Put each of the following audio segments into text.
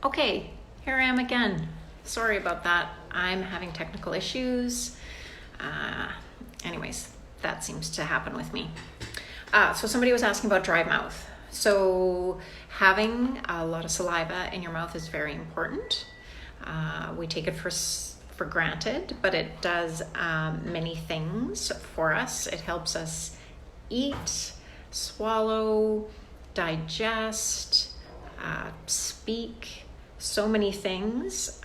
Okay, here I am again. Sorry about that. I'm having technical issues. Anyways, that seems to happen with me. So somebody was asking about dry mouth. So having a lot of saliva in your mouth is very important. We take it for granted, but it does many things for us. It helps us eat, swallow, digest, speak, so many things.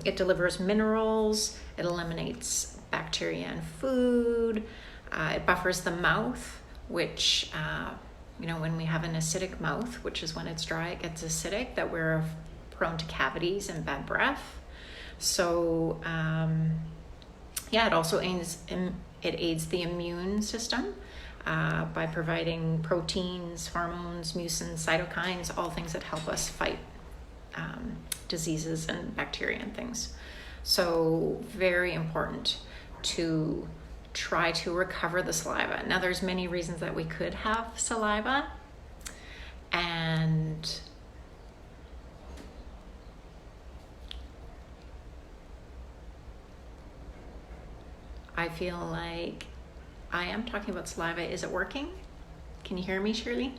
It delivers minerals, it eliminates bacteria in food, it buffers the mouth, which, when we have an acidic mouth, which is when it's dry, it gets acidic, that we're prone to cavities and bad breath. So, it also aids the immune system by providing proteins, hormones, mucins, cytokines, all things that help us fight diseases and bacteria and things. So very important to try to recover the saliva. Now there's many reasons that we could have saliva, and I feel like I am talking about saliva. Is it working? Can you hear me, Shirley?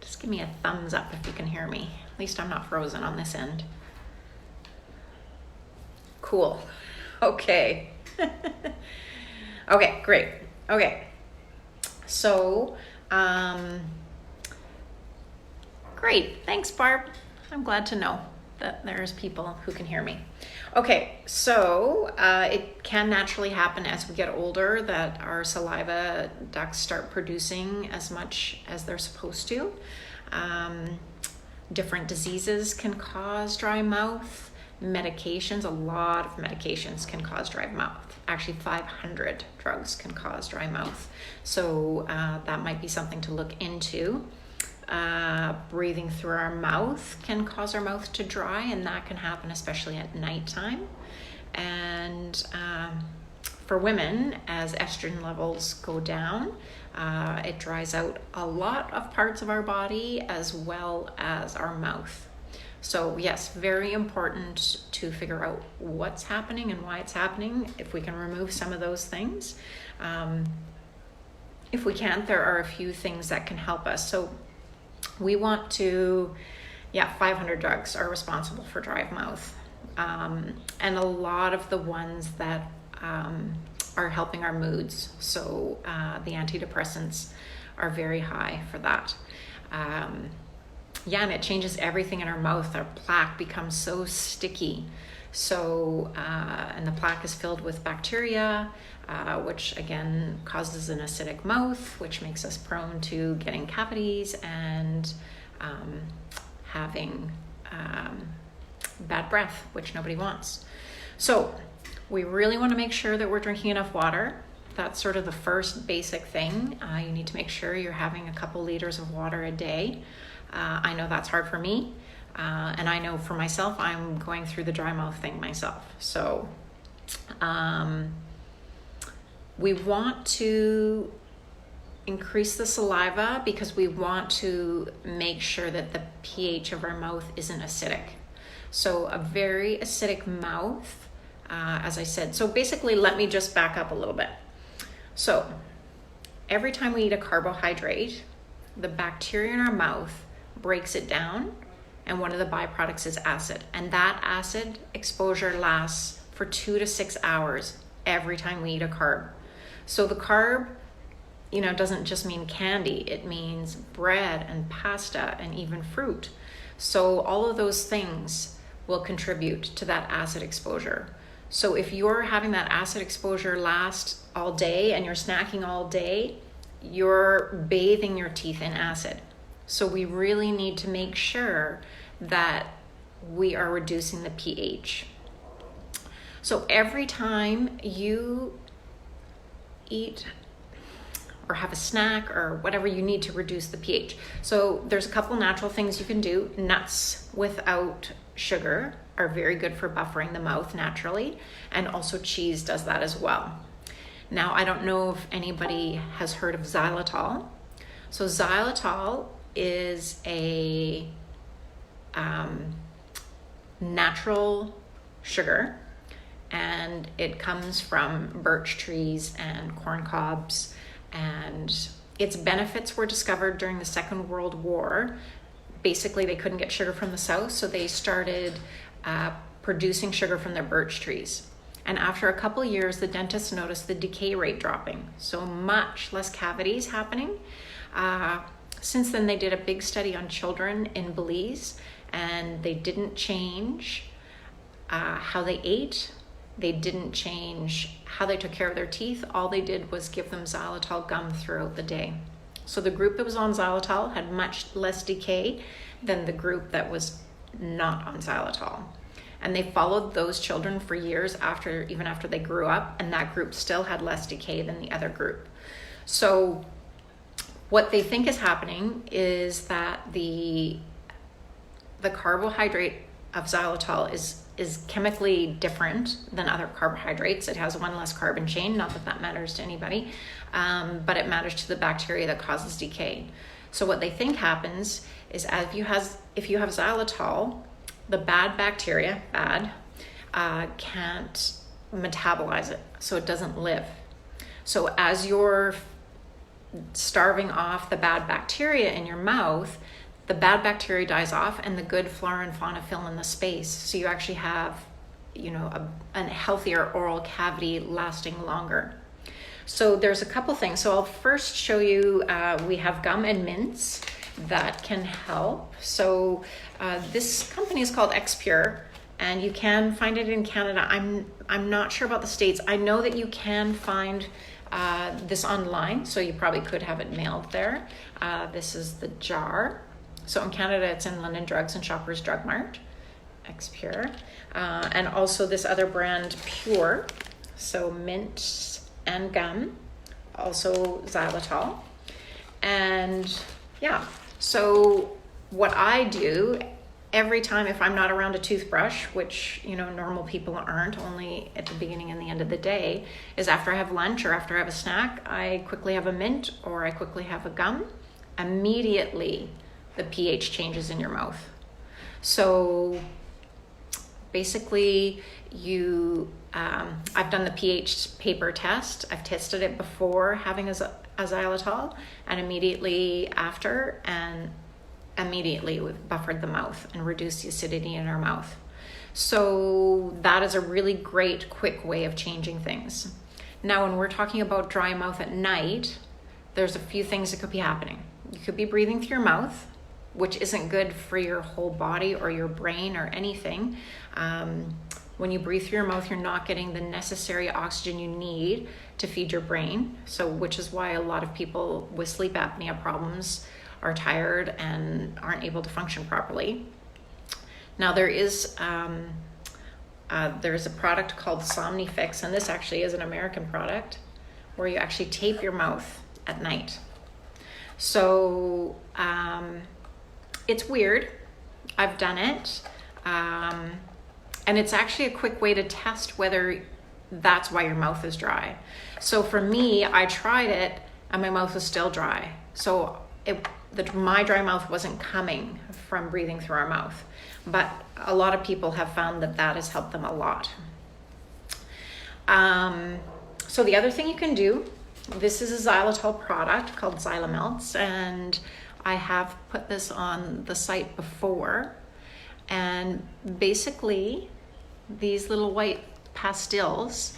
Just give me a thumbs up if you can hear me. At least I'm not frozen on this end. Cool. Okay. Okay, great. Okay. So, great. Thanks, Barb. I'm glad to know that there's people who can hear me. Okay, so it can naturally happen as we get older that our saliva ducts start producing as much as they're supposed to. Different diseases can cause dry mouth. Medications, a lot of medications can cause dry mouth. Actually, 500 drugs can cause dry mouth. So that might be something to look into. Breathing through our mouth can cause our mouth to dry, and that can happen especially at nighttime. And for women, as estrogen levels go down, it dries out a lot of parts of our body as well as our mouth. So yes, very important to figure out what's happening and why it's happening. If we can remove some of those things. If we can't, there are a few things that can help us. So we want to, 500 drugs are responsible for dry mouth. And a lot of the ones that are helping our moods. So the antidepressants are very high for that. And it changes everything in our mouth. Our plaque becomes so sticky. So, and the plaque is filled with bacteria, which again causes an acidic mouth, which makes us prone to getting cavities and having bad breath, which nobody wants. So we really want to make sure that we're drinking enough water. That's sort of the first basic thing. You need to make sure you're having a couple liters of water a day. I know that's hard for me. And I know for myself, I'm going through the dry mouth thing myself. So we want to increase the saliva because we want to make sure that the pH of our mouth isn't acidic. So a very acidic mouth, as I said. So basically, let me just back up a little bit. So every time we eat a carbohydrate, the bacteria in our mouth breaks it down, and one of the byproducts is acid. And that acid exposure lasts for 2 to 6 hours every time we eat a carb. So the carb, doesn't just mean candy. It means bread and pasta and even fruit. So all of those things will contribute to that acid exposure. So if you're having that acid exposure last all day and you're snacking all day, you're bathing your teeth in acid. So we really need to make sure that we are reducing the pH. So every time you eat or have a snack or whatever, you need to reduce the pH. So there's a couple natural things you can do. Nuts without sugar are very good for buffering the mouth naturally, and also cheese does that as well. Now, I don't know if anybody has heard of xylitol. So xylitol is a natural sugar, and it comes from birch trees and corn cobs, and its benefits were discovered during the Second World War. Basically, they couldn't get sugar from the south, so they started producing sugar from their birch trees. And after a couple years, the dentists noticed the decay rate dropping, so much less cavities happening. Since then, they did a big study on children in Belize, and they didn't change how they ate. They didn't change how they took care of their teeth. All they did was give them xylitol gum throughout the day. So the group that was on xylitol had much less decay than the group that was not on xylitol. And they followed those children for years even after they grew up, and that group still had less decay than the other group. So what they think is happening is that the carbohydrate of xylitol is chemically different than other carbohydrates. It has one less carbon chain, not that that matters to anybody, but it matters to the bacteria that causes decay. So what they think happens is if you have xylitol, the bad bacteria, can't metabolize it, so it doesn't live. So as you're starving off the bad bacteria in your mouth, the bad bacteria dies off and the good flora and fauna fill in the space. So you actually have, a healthier oral cavity lasting longer. So there's a couple things. So I'll first show you, we have gum and mints that can help. So this company is called Xpure, and you can find it in Canada. I'm not sure about the States. I know that you can find this online, so you probably could have it mailed there. This is the jar. So in Canada, it's in London Drugs and Shoppers Drug Mart, Xpure. And also this other brand, Pure. So mint and gum, also xylitol. And yeah, so what I do every time, if I'm not around a toothbrush, which, normal people aren't, only at the beginning and the end of the day, is after I have lunch or after I have a snack, I quickly have a mint or I quickly have a gum. Immediately, the pH changes in your mouth. So basically, I've done the pH paper test. I've tested it before having a xylitol, and immediately after, and immediately we've buffered the mouth and reduced the acidity in our mouth. So that is a really great, quick way of changing things. Now, when we're talking about dry mouth at night, there's a few things that could be happening. You could be breathing through your mouth, which isn't good for your whole body or your brain or anything. When you breathe through your mouth, you're not getting the necessary oxygen you need to feed your brain. So, which is why a lot of people with sleep apnea problems are tired and aren't able to function properly. Now, there's a product called Somnifix, and this actually is an American product, where you actually tape your mouth at night. So it's weird. I've done it. And it's actually a quick way to test whether that's why your mouth is dry. So for me, I tried it and my mouth was still dry. So my dry mouth wasn't coming from breathing through our mouth. But a lot of people have found that has helped them a lot. So the other thing you can do, this is a xylitol product called Xyla Melts, and I have put this on the site before. And basically, these little white pastilles,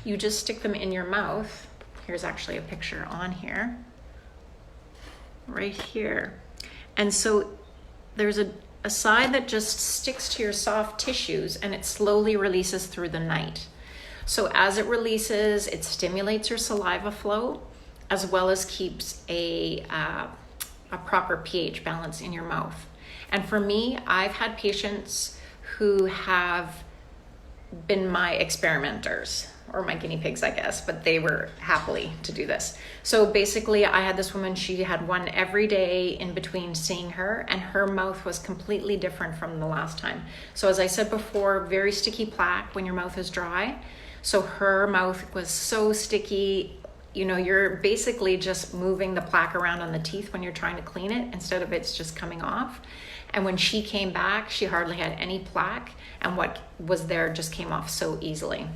you just stick them in your mouth. Here's actually a picture on here, right here. And so there's a side that just sticks to your soft tissues, and it slowly releases through the night. So as it releases, it stimulates your saliva flow, as well as keeps a proper pH balance in your mouth. And for me, I've had patients who have been my experimenters, or my guinea pigs, I guess, but they were happily to do this. So basically I had this woman, she had one every day in between seeing her, and her mouth was completely different from the last time. So as I said before, very sticky plaque when your mouth is dry. So her mouth was so sticky, you know, you're basically just moving the plaque around on the teeth when you're trying to clean it instead of it's just coming off. And when she came back, she hardly had any plaque, and what was there just came off so easily.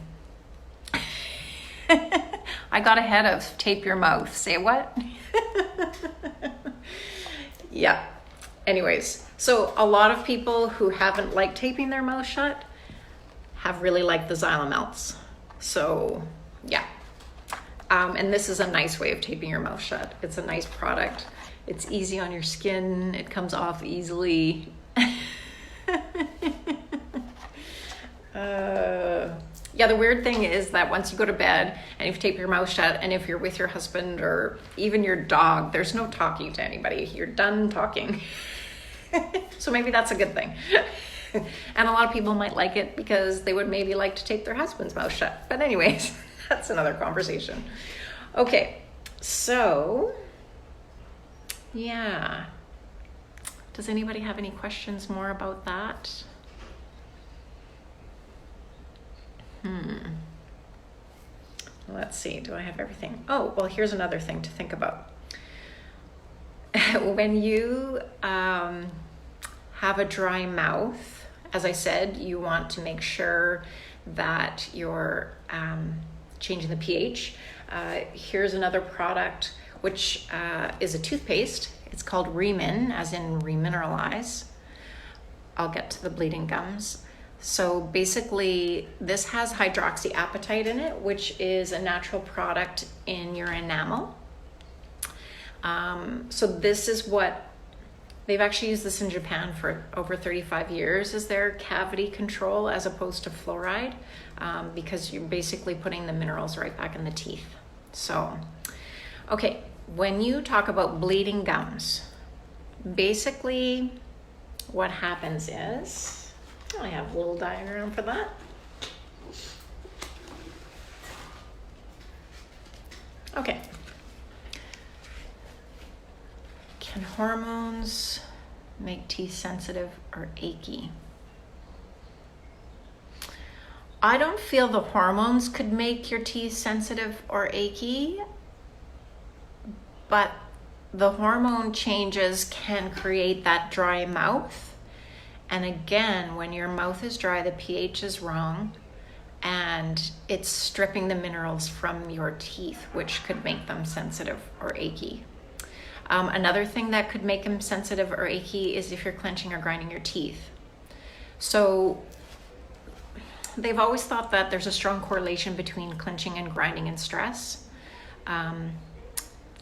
I got ahead of tape your mouth. Say what? Yeah. Anyways, so a lot of people who haven't liked taping their mouth shut have really liked the Xyla Melts. So yeah. And this is a nice way of taping your mouth shut. It's a nice product. It's easy on your skin. It comes off easily. Yeah, the weird thing is that once you go to bed and you tape your mouth shut, and if you're with your husband or even your dog, there's no talking to anybody. You're done talking. So maybe that's a good thing. And a lot of people might like it because they would maybe like to tape their husband's mouth shut. But anyways, that's another conversation. Okay, so yeah. Does anybody have any questions more about that? Let's see, do I have everything? Oh, well, here's another thing to think about. When you have a dry mouth, as I said, you want to make sure that you're changing the pH. Here's another product, which is a toothpaste. It's called Remin, as in remineralize. I'll get to the bleeding gums. So basically, this has hydroxyapatite in it, which is a natural product in your enamel. So this is what, they've actually used this in Japan for over 35 years as their cavity control as opposed to fluoride, because you're basically putting the minerals right back in the teeth. So, okay, when you talk about bleeding gums, basically what happens is, I have a little diagram for that. Okay. Can hormones make teeth sensitive or achy? I don't feel the hormones could make your teeth sensitive or achy, but the hormone changes can create that dry mouth. And again, when your mouth is dry, the pH is wrong, and it's stripping the minerals from your teeth, which could make them sensitive or achy. Another thing that could make them sensitive or achy is if you're clenching or grinding your teeth. So they've always thought that there's a strong correlation between clenching and grinding and stress.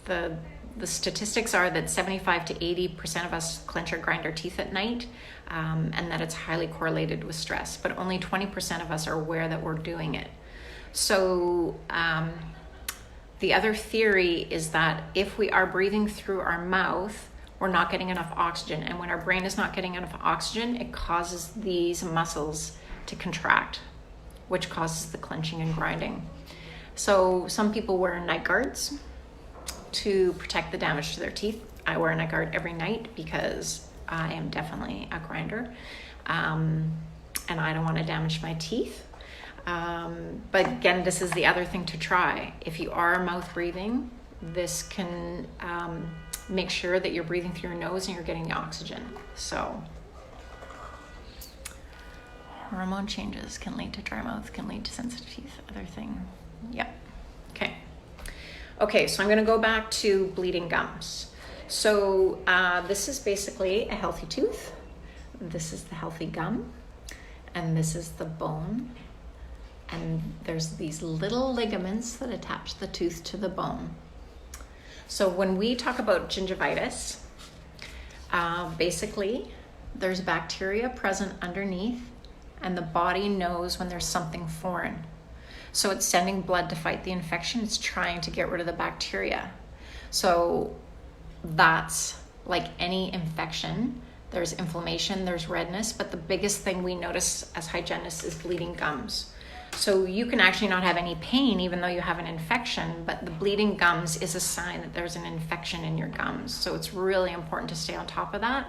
The statistics are that 75 to 80% of us clench or grind our teeth at night, and that it's highly correlated with stress, but only 20% of us are aware that we're doing it. So the other theory is that if we are breathing through our mouth, we're not getting enough oxygen, and when our brain is not getting enough oxygen, it causes these muscles to contract, which causes the clenching and grinding. So some people wear night guards to protect the damage to their teeth. I wear a night guard every night because I am definitely a grinder, and I don't want to damage my teeth. But again, this is the other thing to try. If you are mouth breathing, this can make sure that you're breathing through your nose and you're getting the oxygen. So hormone changes can lead to dry mouth, can lead to sensitive teeth, other thing. Yep. Okay. Okay, so I'm going to go back to bleeding gums. So this is basically a healthy tooth. This is the healthy gum, and this is the bone. And there's these little ligaments that attach the tooth to the bone. So when we talk about gingivitis, basically there's bacteria present underneath, and the body knows when there's something foreign. So it's sending blood to fight the infection. It's trying to get rid of the bacteria. So that's like any infection. there's inflammation, there's redness, but the biggest thing we notice as hygienists is bleeding gums. So you can actually not have any pain even though you have an infection, but the bleeding gums is a sign that there's an infection in your gums. So it's really important to stay on top of that.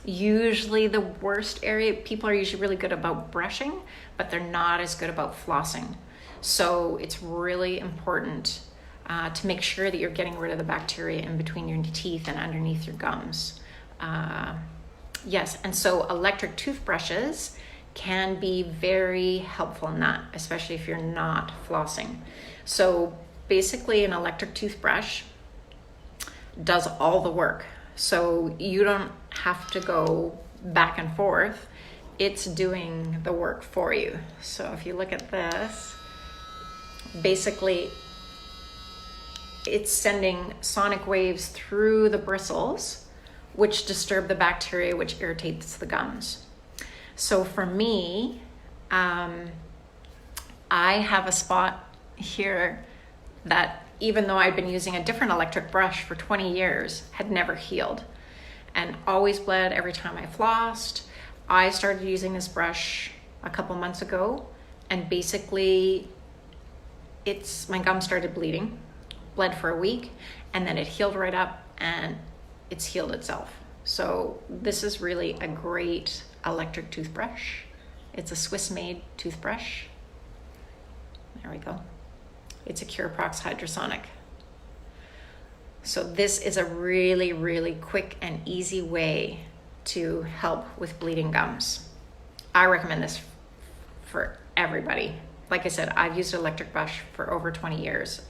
Usually the worst area, people are usually really good about brushing, but they're not as good about flossing. So it's really important to make sure that you're getting rid of the bacteria in between your teeth and underneath your gums. Yes, and so electric toothbrushes can be very helpful in that, especially if you're not flossing. So basically an electric toothbrush does all the work. So you don't have to go back and forth. It's doing the work for you. So if you look at this, basically it's sending sonic waves through the bristles, which disturb the bacteria, which irritates the gums. So for me, I have a spot here that even though I'd been using a different electric brush for 20 years, had never healed and always bled every time I flossed. I started using this brush a couple months ago, and basically my gum started bleeding, bled for a week, and then it healed right up and it's healed itself. So this is really a great electric toothbrush. It's a Swiss-made toothbrush. There we go. It's a Curaprox Hydrosonic. So this is a really, really quick and easy way to help with bleeding gums. I recommend this for everybody. Like I said, I've used an electric brush for over 20 years.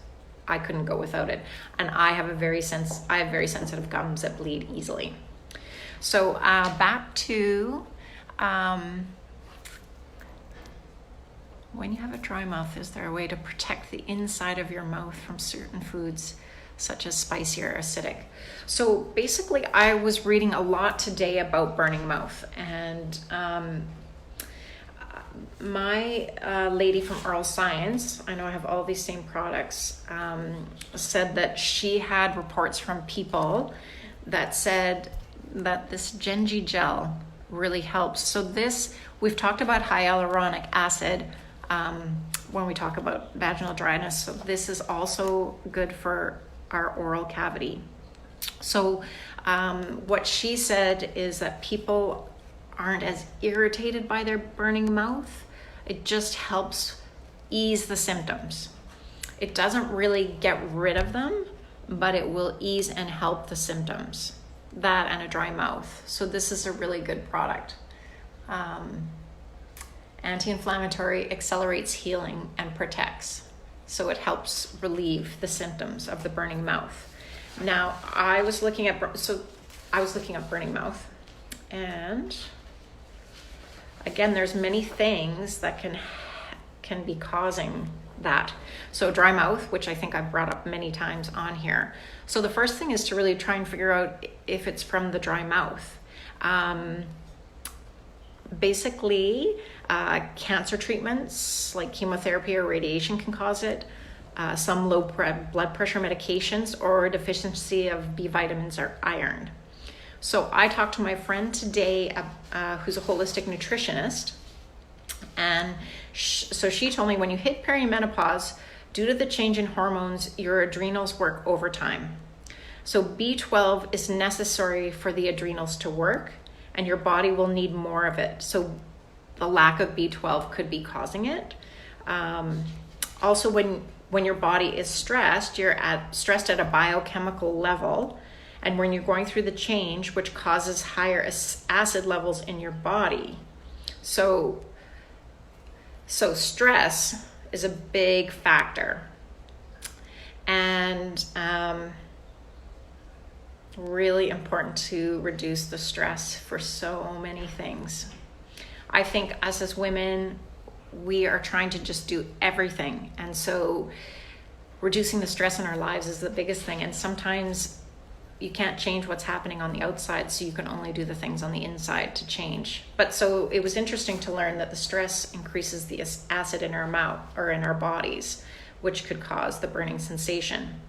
I couldn't go without it. And I have very sensitive gums that bleed easily. So back to when you have a dry mouth, is there a way to protect the inside of your mouth from certain foods, such as spicy or acidic? So basically, I was reading a lot today about burning mouth, and my lady from Oral Science, I know I have all these same products, said that she had reports from people that said that this Gingi gel really helps. So this, we've talked about hyaluronic acid when we talk about vaginal dryness. So this is also good for our oral cavity. So what she said is that people aren't as irritated by their burning mouth. It just helps ease the symptoms. It doesn't really get rid of them, but it will ease and help the symptoms. That and a dry mouth. So this is a really good product. Anti-inflammatory, accelerates healing, and protects. So it helps relieve the symptoms of the burning mouth. Now, I was looking up burning mouth, and again, there's many things that can be causing that. So dry mouth, which I think I've brought up many times on here. So the first thing is to really try and figure out if it's from the dry mouth. Basically, cancer treatments like chemotherapy or radiation can cause it. Some low blood pressure medications, or a deficiency of B vitamins or iron. So I talked to my friend today who's a holistic nutritionist, and so she told me when you hit perimenopause, due to the change in hormones, your adrenals work overtime. So B12 is necessary for the adrenals to work, and your body will need more of it. So the lack of B12 could be causing it. Also, when your body is stressed, you're stressed at a biochemical level, and when you're going through the change, which causes higher acid levels in your body. So stress is a big factor, and really important to reduce the stress for so many things. I think us as women, we are trying to just do everything, and so reducing the stress in our lives is the biggest thing. And sometimes you can't change what's happening on the outside, so you can only do the things on the inside to change. But so it was interesting to learn that the stress increases the acid in our mouth or in our bodies, which could cause the burning sensation.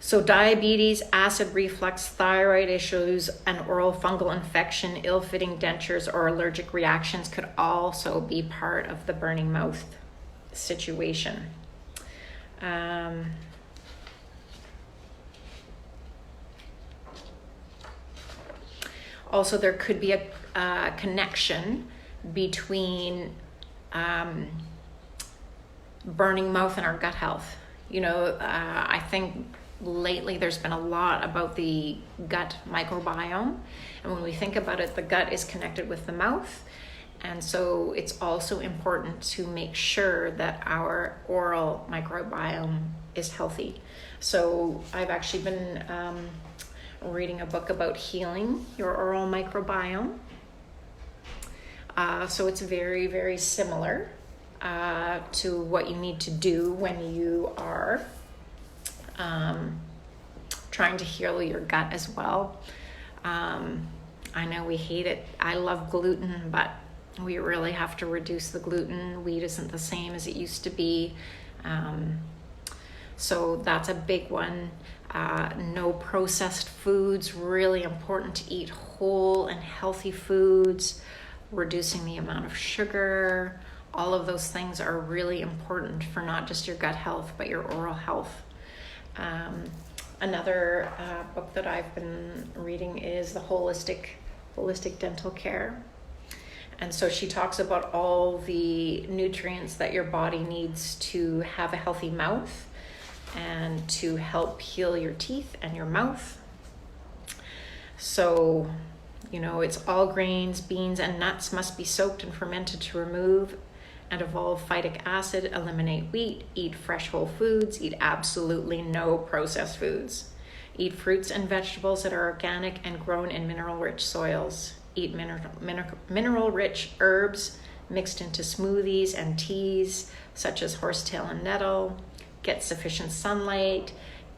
So diabetes, acid reflux, thyroid issues, an oral fungal infection, ill-fitting dentures, or allergic reactions could also be part of the burning mouth situation. Also, there could be a connection between burning mouth and our gut health. I think lately there's been a lot about the gut microbiome, and when we think about it, the gut is connected with the mouth, and so it's also important to make sure that our oral microbiome is healthy. So I've actually been reading a book about healing your oral microbiome. So it's very, very similar to what you need to do when you are trying to heal your gut as well. I know we hate it. I love gluten, but we really have to reduce the gluten. Wheat isn't the same as it used to be. So that's a big one. No processed foods, really important to eat whole and healthy foods, reducing the amount of sugar. All of those things are really important for not just your gut health, but your oral health. Another book that I've been reading is the Holistic Dental Care. And so she talks about all the nutrients that your body needs to have a healthy mouth and to help heal your teeth and your mouth. So, it's all grains, beans, and nuts must be soaked and fermented to remove and evolve phytic acid, eliminate wheat, eat fresh whole foods, eat absolutely no processed foods. Eat fruits and vegetables that are organic and grown in mineral-rich soils. Eat mineral-rich herbs mixed into smoothies and teas, such as horsetail and nettle. Get sufficient sunlight.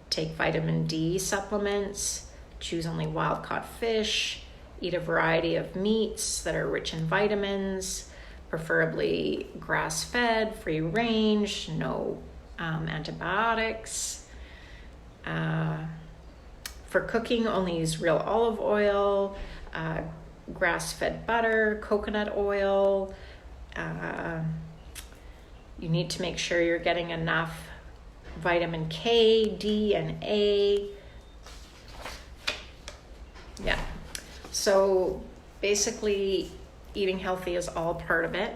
Take vitamin D supplements. Choose only wild-caught fish. Eat a variety of meats that are rich in vitamins, preferably grass-fed, free-range, no antibiotics. For cooking, only use real olive oil, grass-fed butter, coconut oil. You need to make sure you're getting enough vitamin K, D, and A. Yeah. So basically, eating healthy is all part of it.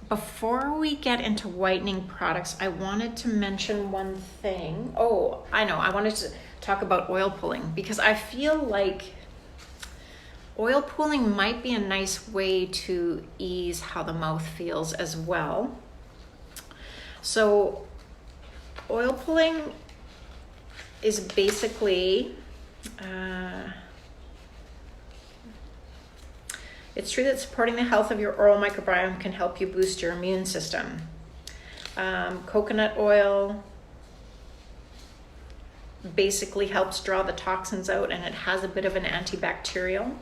Before we get into whitening products, I wanted to mention one thing. Oh, I know. I wanted to talk about oil pulling because I feel like oil pulling might be a nice way to ease how the mouth feels as well. So oil pulling is basically, it's true that supporting the health of your oral microbiome can help you boost your immune system. Coconut oil basically helps draw the toxins out, and it has a bit of an antibacterial.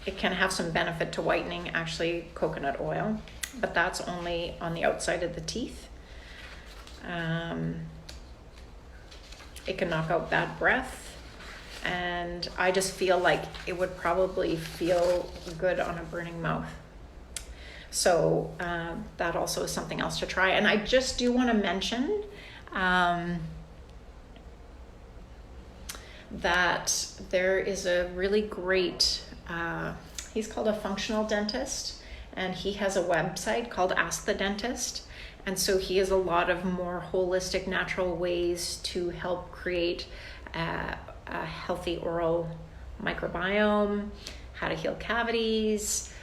It can have some benefit to whitening, actually, coconut oil, but that's only on the outside of the teeth. It can knock out bad breath, and I just feel like it would probably feel good on a burning mouth. So that also is something else to try. And I just do want to mention that there is a really great, he's called a functional dentist, and he has a website called Ask the Dentist. And so he has a lot of more holistic, natural ways to help create a healthy oral microbiome, how to heal cavities,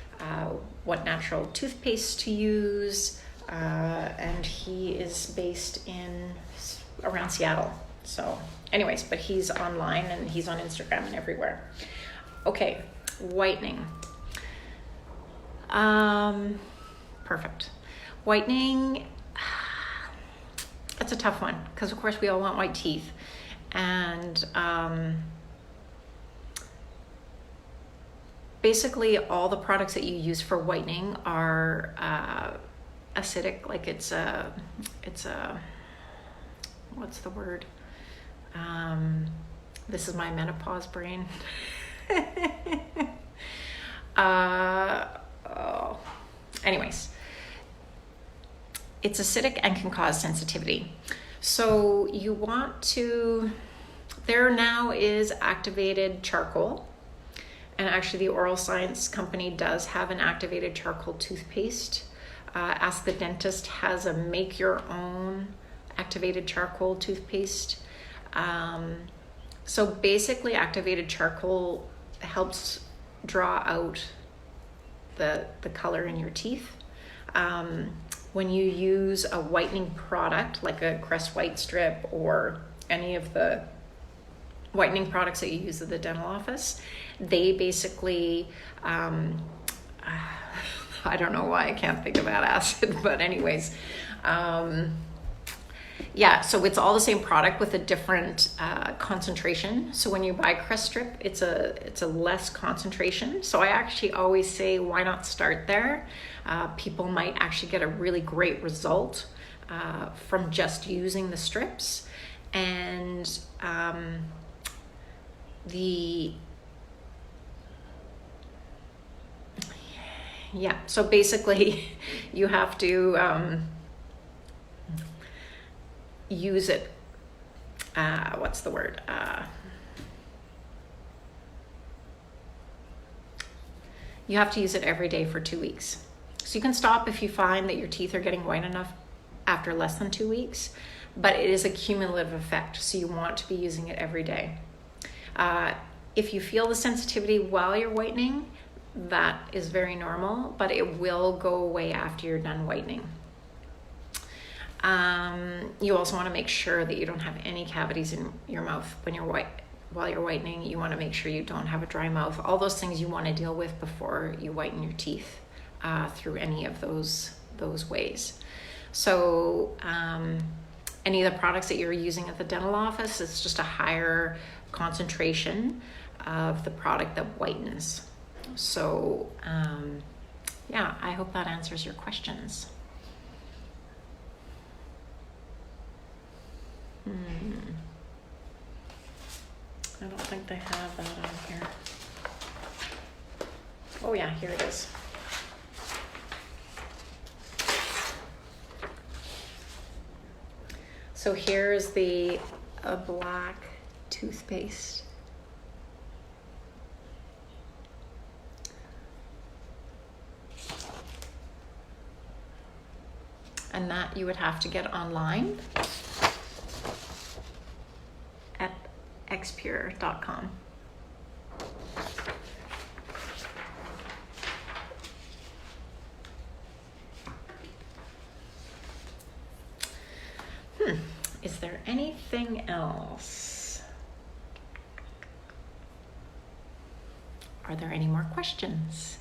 what natural toothpaste to use, and he is based around Seattle. So anyways, but he's online and he's on Instagram and everywhere. Okay, whitening. Perfect. Whitening, it's a tough one because of course we all want white teeth, and basically all the products that you use for whitening are acidic. Like it's a what's the word? This is my menopause brain. Anyways, it's acidic and can cause sensitivity. So you want to, there now is activated charcoal. And actually the Oral Science company does have an activated charcoal toothpaste. Ask the Dentist has a make your own activated charcoal toothpaste. So basically activated charcoal helps draw out the color in your teeth. When you use a whitening product like a Crest White Strip or any of the whitening products that you use at the dental office, they basically, I don't know why I can't think of that acid, but anyways, yeah, so it's all the same product with a different concentration. So when you buy Crest Strip, it's a less concentration. So I actually always say, why not start there? People might actually get a really great result from just using the strips. And so basically you have to use it, what's the word? You have to use it every day for 2 weeks. So you can stop if you find that your teeth are getting white enough after less than 2 weeks, but it is a cumulative effect, so you want to be using it every day. If you feel the sensitivity while you're whitening, that is very normal, but it will go away after you're done whitening. You also want to make sure that you don't have any cavities in your mouth while you're whitening. You want to make sure you don't have a dry mouth. All those things you want to deal with before you whiten your teeth through any of those ways. So any of the products that you're using at the dental office, it's just a higher concentration of the product that whitens. So yeah, I hope that answers your questions. I don't think they have that on here. Oh yeah, here it is. So here's a black toothpaste. And that you would have to get online at xpure.com. Is there anything else? Are there any more questions?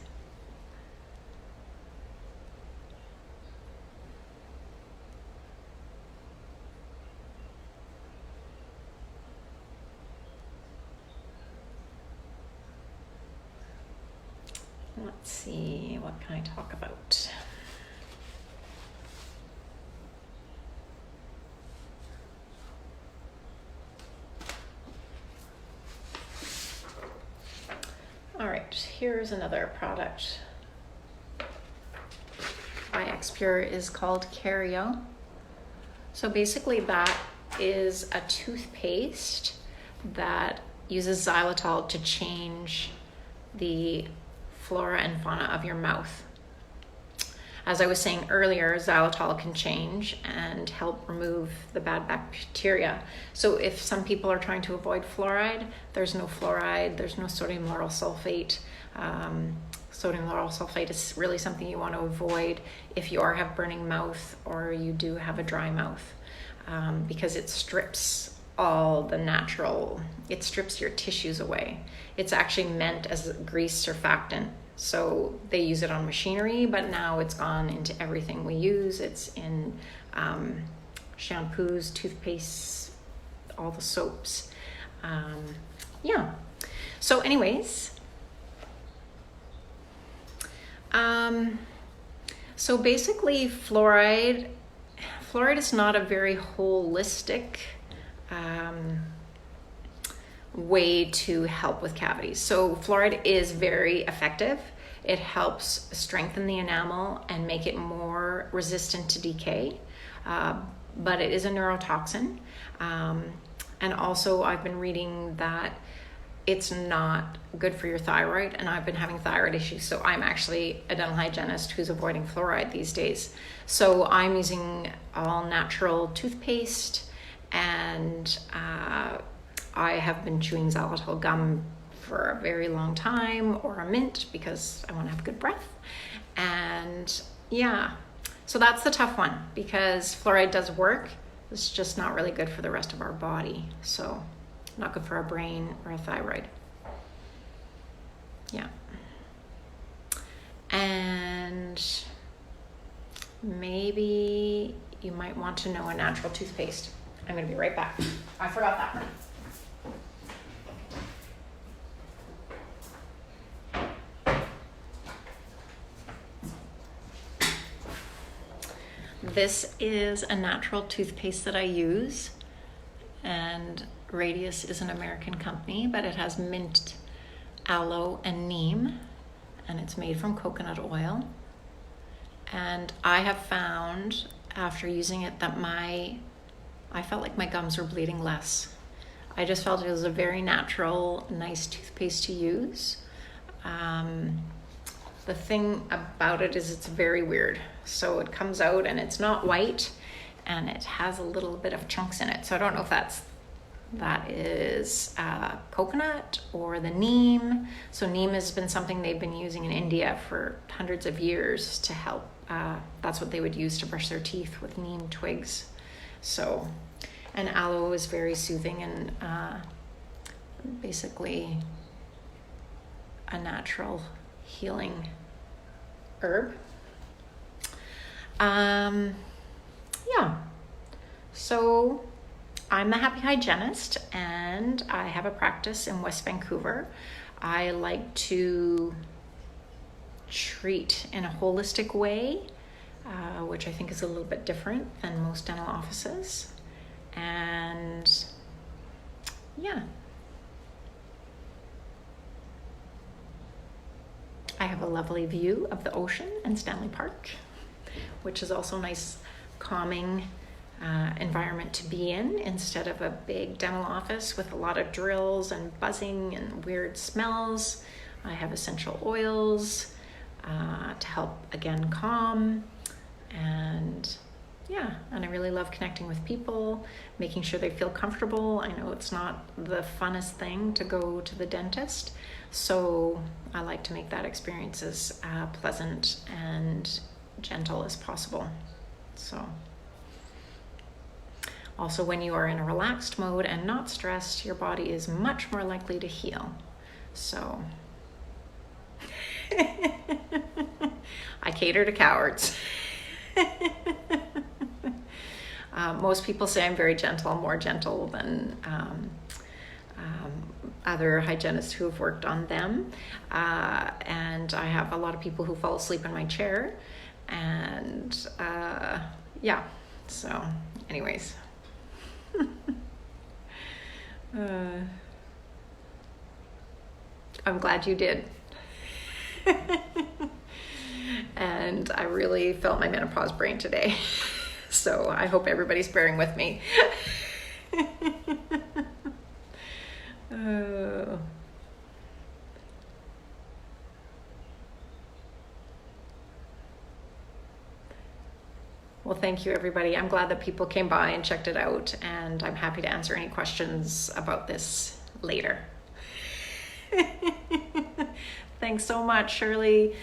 Let's see, what can I talk about? All right, here's another product by Xpure, is called Cario. So basically that is a toothpaste that uses xylitol to change the flora and fauna of your mouth. As I was saying earlier, xylitol can change and help remove the bad bacteria. So if some people are trying to avoid fluoride, there's no fluoride, there's no sodium lauryl sulfate. Sodium lauryl sulfate is really something you want to avoid if you have burning mouth or you do have a dry mouth, because it strips it strips your tissues away. It's actually meant as a grease surfactant. So they use it on machinery, but now it's gone into everything we use. It's in shampoos, toothpaste, all the soaps. Yeah. So anyways, So basically fluoride is not a very holistic way to help with cavities. So fluoride is very effective. It helps strengthen the enamel and make it more resistant to decay. But it is a neurotoxin. And also I've been reading that it's not good for your thyroid, and I've been having thyroid issues, so I'm actually a dental hygienist who's avoiding fluoride these days. So I'm using all natural toothpaste, and I have been chewing xylitol gum for a very long time, or a mint, because I want to have good breath. And yeah, so that's the tough one, because fluoride does work. It's just not really good for the rest of our body. So not good for our brain or our thyroid. Yeah. And maybe you might want to know a natural toothpaste. I'm going to be right back. I forgot that one. This is a natural toothpaste that I use, and Radius is an American company, but it has mint, aloe, and neem, and it's made from coconut oil. And I have found after using it that I felt like my gums were bleeding less. I just felt it was a very natural, nice toothpaste to use. The thing about it is it's very weird. So it comes out and it's not white, and it has a little bit of chunks in it. So I don't know if that is coconut or the neem. So neem has been something they've been using in India for hundreds of years to help. That's what they would use to brush their teeth, with neem twigs. So, and aloe is very soothing and basically a natural healing herb. Yeah, so I'm the Happy Hygienist, and I have a practice in West Vancouver. I like to treat in a holistic way, which I think is a little bit different than most dental offices. And yeah, I have a lovely view of the ocean and Stanley Park, which is also a nice, calming environment to be in, instead of a big dental office with a lot of drills and buzzing and weird smells. I have essential oils to help, again, calm. And yeah, and I really love connecting with people, making sure they feel comfortable. I know it's not the funnest thing to go to the dentist, so I like to make that experience as pleasant and gentle as possible. So also, when you are in a relaxed mode and not stressed, your body is much more likely to heal. So I cater to cowards. Most people say I'm very gentle, more gentle than other hygienists who have worked on them. And I have a lot of people who fall asleep in my chair. And yeah, so anyways. I'm glad you did. And I really felt my menopause brain today. So I hope everybody's bearing with me. Well, thank you, everybody. I'm glad that people came by and checked it out, and I'm happy to answer any questions about this later. Thanks so much, Shirley.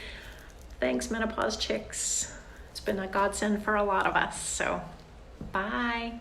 Thanks, Menopause Chicks. It's been a godsend for a lot of us, so bye.